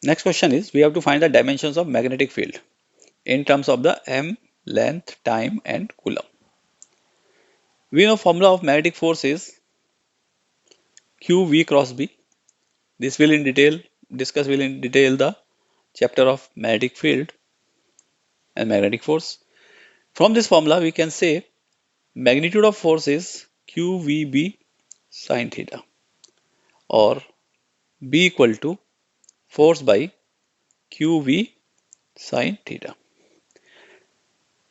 Next question is, we have to find the dimensions of magnetic field in terms of the m, length, time and coulomb. We know formula of magnetic force is QV cross B. This will in detail the chapter of magnetic field and magnetic force. From this formula we can say magnitude of force is QVB sine theta, or B equal to force by QV sine theta.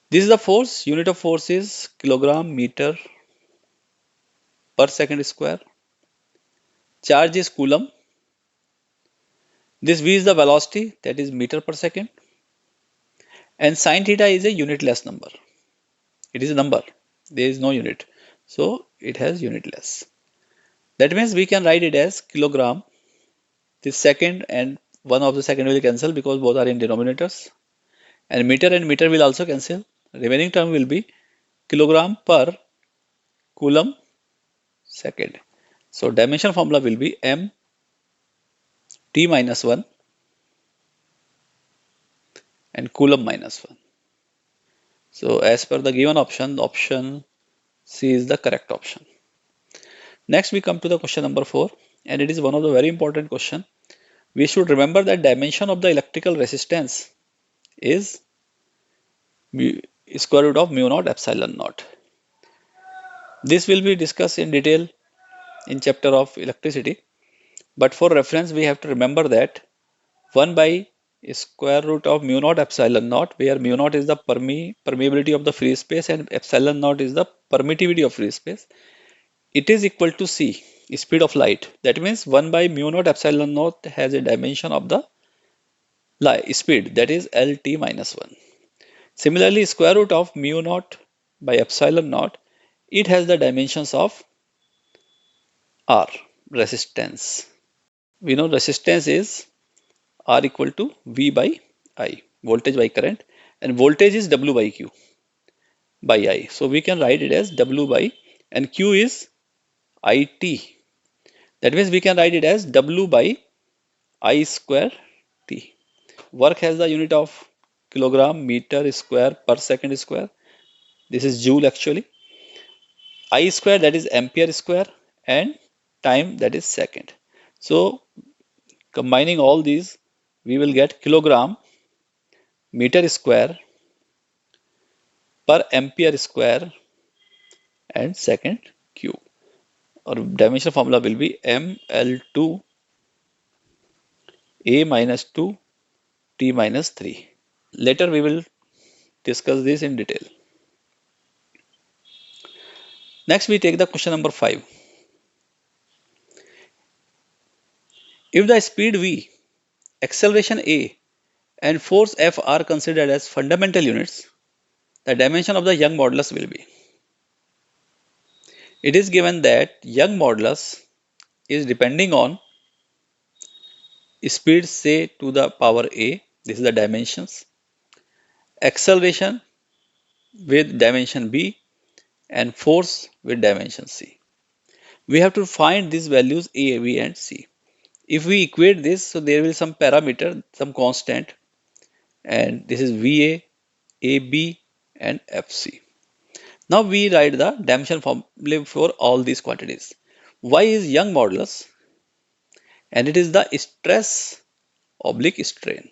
This is the force. Unit of force is kilogram meter per second square. Charge is coulomb. This V is the velocity, that is meter per second. And sine theta is a unitless number. It is a number. There is no unit. So it has unitless. That means we can write it as kilogram. This second and one of the second will cancel because both are in denominators. And meter will also cancel. Remaining term will be kilogram per coulomb second. So dimension formula will be m t minus 1 and coulomb minus 1. So as per the given option, option C is the correct option. Next we come to the question number 4, and it is one of the very important question. We should remember that dimension of the electrical resistance is square root of mu naught epsilon naught. This will be discussed in detail in chapter of electricity, but for reference we have to remember that 1 by square root of mu naught epsilon naught, where mu naught is the permeability of the free space and epsilon naught is the permittivity of free space, it is equal to c, speed of light. That means 1 by mu naught epsilon naught has a dimension of the light speed, that is Lt minus 1. Similarly, square root of mu naught by epsilon naught, it has the dimensions of R, resistance. We know resistance is R equal to V by I, voltage by current, and voltage is W by Q by I. So we can write it as W by, and Q is IT. That means we can write it as W by I square T. Work has the unit of kilogram meter square per second square. This is joule actually. I square, that is ampere square, and time, that is second. So combining all these, we will get kilogram meter square per ampere square and second cube. Our dimension formula will be ml2 a minus 2 t minus 3. Later we will discuss this in detail. Next we take the question number 5. If the speed v, acceleration a and force F are considered as fundamental units, the dimension of the Young modulus will be. It is given that Young modulus is depending on speed say to the power a, this is the dimensions, acceleration with dimension b, and force with dimension c. We have to find these values a, b and c. If we equate this, so there will be some parameter, some constant, and this is va, ab and fc. Now we write the dimension formula for all these quantities. Y is Young modulus, and it is the stress oblique strain.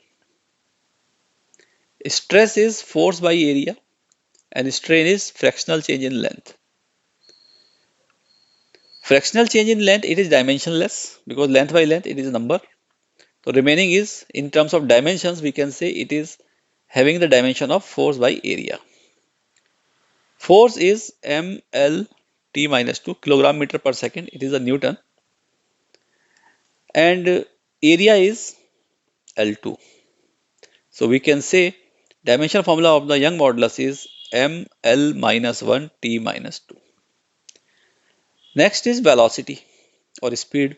Stress is force by area and strain is fractional change in length. Fractional change in length, it is dimensionless because length by length it is a number. So remaining is, in terms of dimensions, we can say it is having the dimension of force by area. Force is ml t minus 2 kilogram meter per second, it is a Newton, and area is L2. So we can say dimension formula of the Young modulus is ml minus 1 t minus 2. Next is velocity or speed.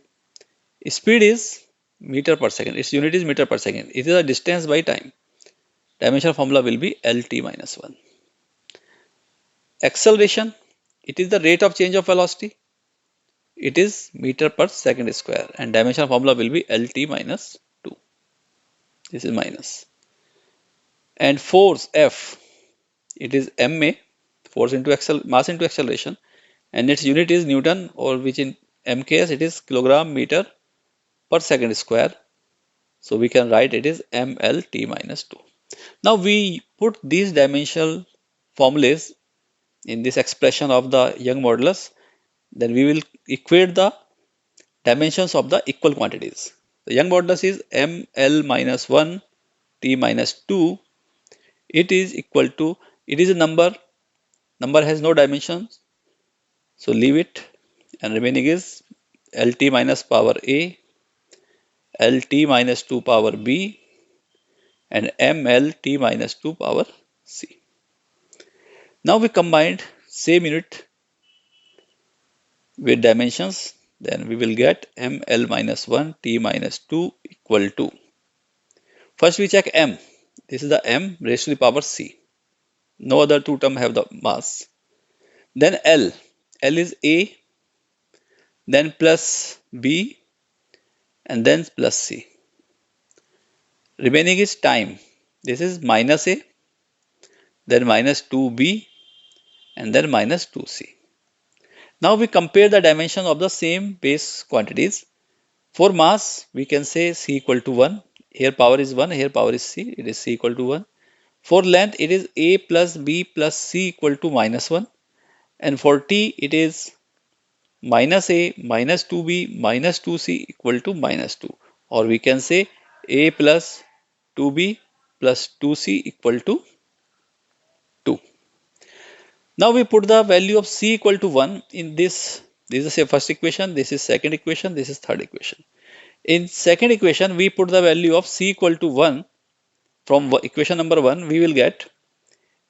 Speed is meter per second. Its unit is meter per second. It is a distance by time. Dimension formula will be Lt minus 1. Acceleration, it is the rate of change of velocity. It is meter per second square, and dimension formula will be Lt minus 2. This is minus. And force F, it is ma, force into mass into acceleration, and its unit is Newton, or which in mks it is kilogram meter per second square. So we can write it is mlt minus 2. Now we put these dimensional formulas in this expression of the Young modulus, then we will equate the dimensions of the equal quantities. The Young modulus is ml minus 1 t minus 2. It is equal to, it is a number has no dimensions, so leave it, and remaining is lt minus power a, lt minus 2 power b, and mlt minus 2 power c. Now we combined same unit with dimensions, then we will get ml minus 1 t minus 2 equal to, first we check m, this is the m raised to the power c, no other two term have the mass. Then l is a, then plus b, and then plus c. Remaining is time, this is minus a, then minus 2b, and then minus 2c. Now we compare the dimension of the same base quantities. For mass, we can say c equal to 1. Here power is 1, here power is c. It is c equal to 1. For length, it is a plus b plus c equal to minus 1. And for t, it is minus a minus 2b minus 2c equal to minus 2. Or we can say a plus 2b plus 2c equal to 2. Now we put the value of c equal to 1 in this. This is the first equation, this is second equation, this is third equation. In second equation, we put the value of c equal to 1. From equation number 1, we will get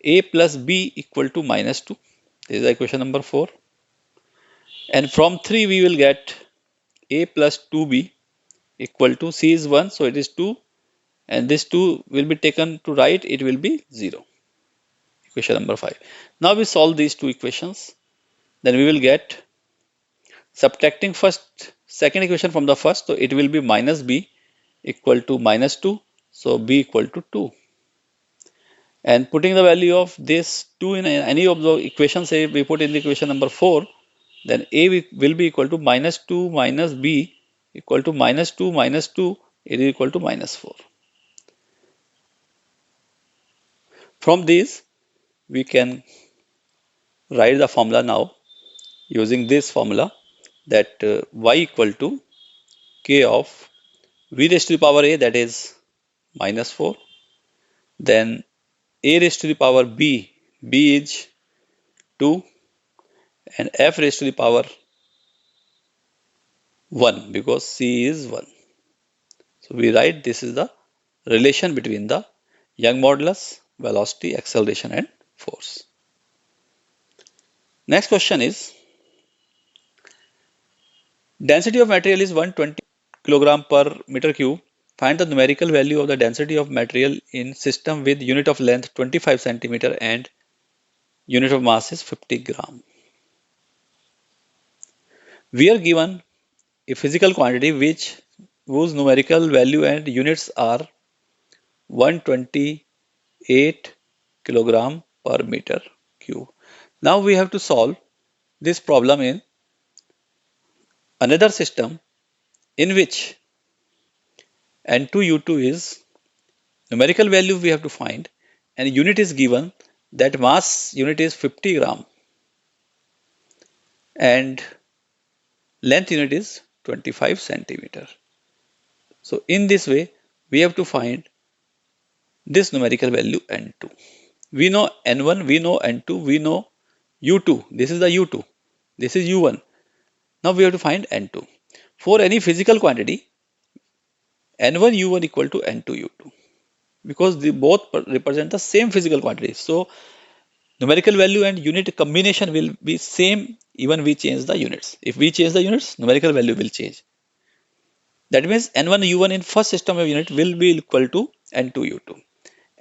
a plus b equal to minus 2. This is equation number 4. And from 3, we will get a plus 2b equal to, c is 1, so it is 2. And this 2 will be taken to right, it will be 0. Equation number 5. Now we solve these two equations. Then we will get, subtracting second equation from the first, so it will be minus b equal to minus 2. So b equal to 2. And putting the value of this 2 in any of the equations, say we put in the equation number 4, then a will be equal to minus 2 minus b equal to minus 2 minus 2, it is equal to minus 4. From these, we can write the formula now using this formula, that y equal to k of v raised to the power a, that is minus 4, then a raised to the power b, b is 2, and f raised to the power 1 because c is 1. So we write this is the relation between the Young modulus, velocity, acceleration, and force. Next question is, density of material is 120 kilogram per meter cube. Find the numerical value of the density of material in system with unit of length 25 centimeter and unit of mass is 50 gram. We are given a physical quantity whose numerical value and units are 128 kilogram per meter cube. Now we have to solve this problem in another system in which N2U2 is numerical value we have to find, and unit is given, that mass unit is 50 gram and length unit is 25 centimeter. So in this way, we have to find this numerical value N2. We know N1, we know N2, we know U2. This is the U2. This is U1. Now we have to find N2. For any physical quantity, N1 U1 equal to N2 U2, because they both represent the same physical quantity. So numerical value and unit combination will be same even we change the units. If we change the units, numerical value will change. That means N1 U1 in first system of unit will be equal to N2 U2.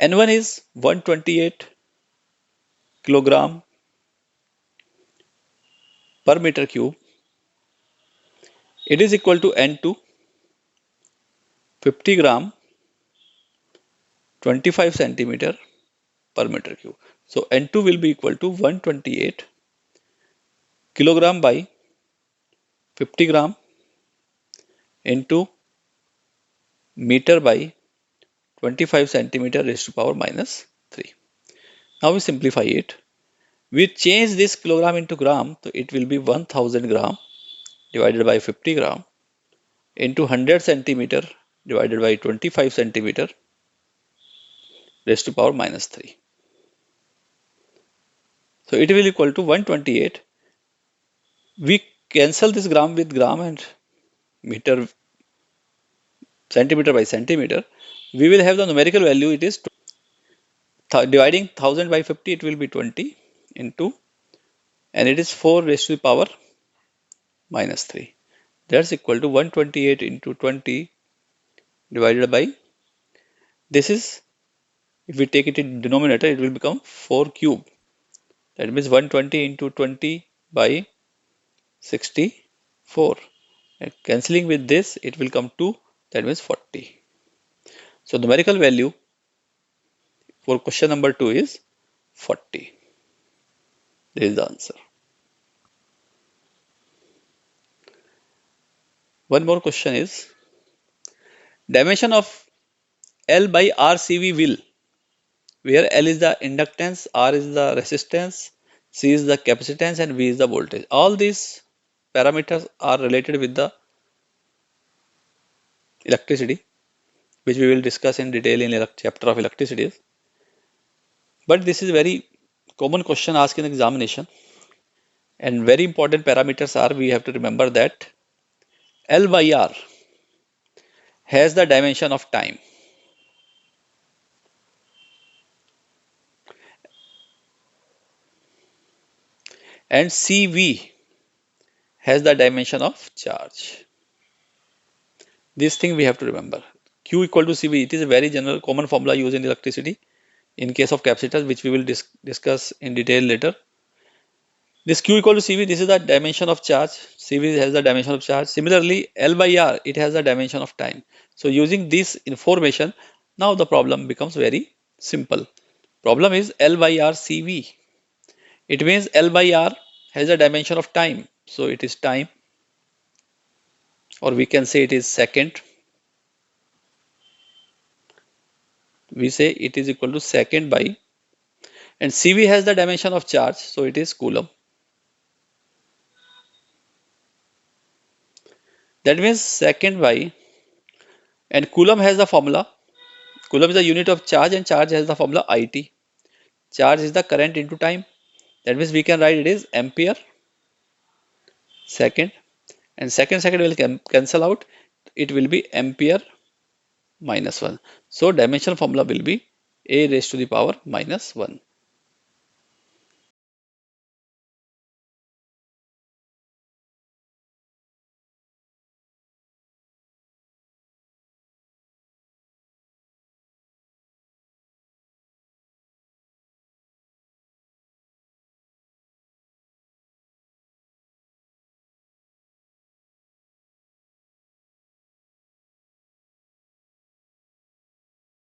N1 is 128 kilogram per meter cube. It is equal to N2 50 gram 25 centimeter per meter cube. So N2 will be equal to 128 kilogram by 50 gram into meter by 25 centimeter raised to power minus 3. Now we simplify it. We change this kilogram into gram, so it will be 1000 gram divided by 50 gram into 100 centimeter divided by 25 centimeter raised to power minus 3. So it will equal to 128. We cancel this gram with gram and meter, centimeter by centimeter. We will have the numerical value. It is dividing 1000 by 50, it will be 20 into, and it is 4 raised to the power minus 3. That's equal to 128 into 20 divided by, this is, if we take it in denominator, it will become 4 cube. That means 120 into 20 by 64. And cancelling with this, it will come 2, that means 40. So numerical value for question number 2 is 40. This is the answer. One more question is, dimension of L by RCV will, where L is the inductance, R is the resistance, C is the capacitance, and V is the voltage. All these parameters are related with the electricity, which we will discuss in detail in chapter of electricity. But this is very common question asked in examination, and very important parameters are, we have to remember that L by R has the dimension of time, and CV has the dimension of charge. This thing we have to remember. Q equal to CV, it is a very general common formula used in electricity in case of capacitors, which we will discuss in detail later. This Q equal to CV, this is the dimension of charge. CV has the dimension of charge. Similarly, L by R, it has the dimension of time. So using this information, now the problem becomes very simple. Problem is L by R CV. It means L by R has a dimension of time. So it is time, or we can say it is second. We say it is equal to second by, and CV has the dimension of charge. So it is coulomb. That means second by, and coulomb has the formula. Coulomb is the unit of charge, and charge has the formula IT. Charge is the current into time. That means we can write it is ampere second, and second will cancel out. It will be ampere minus 1. So dimension formula will be A raised to the power minus 1.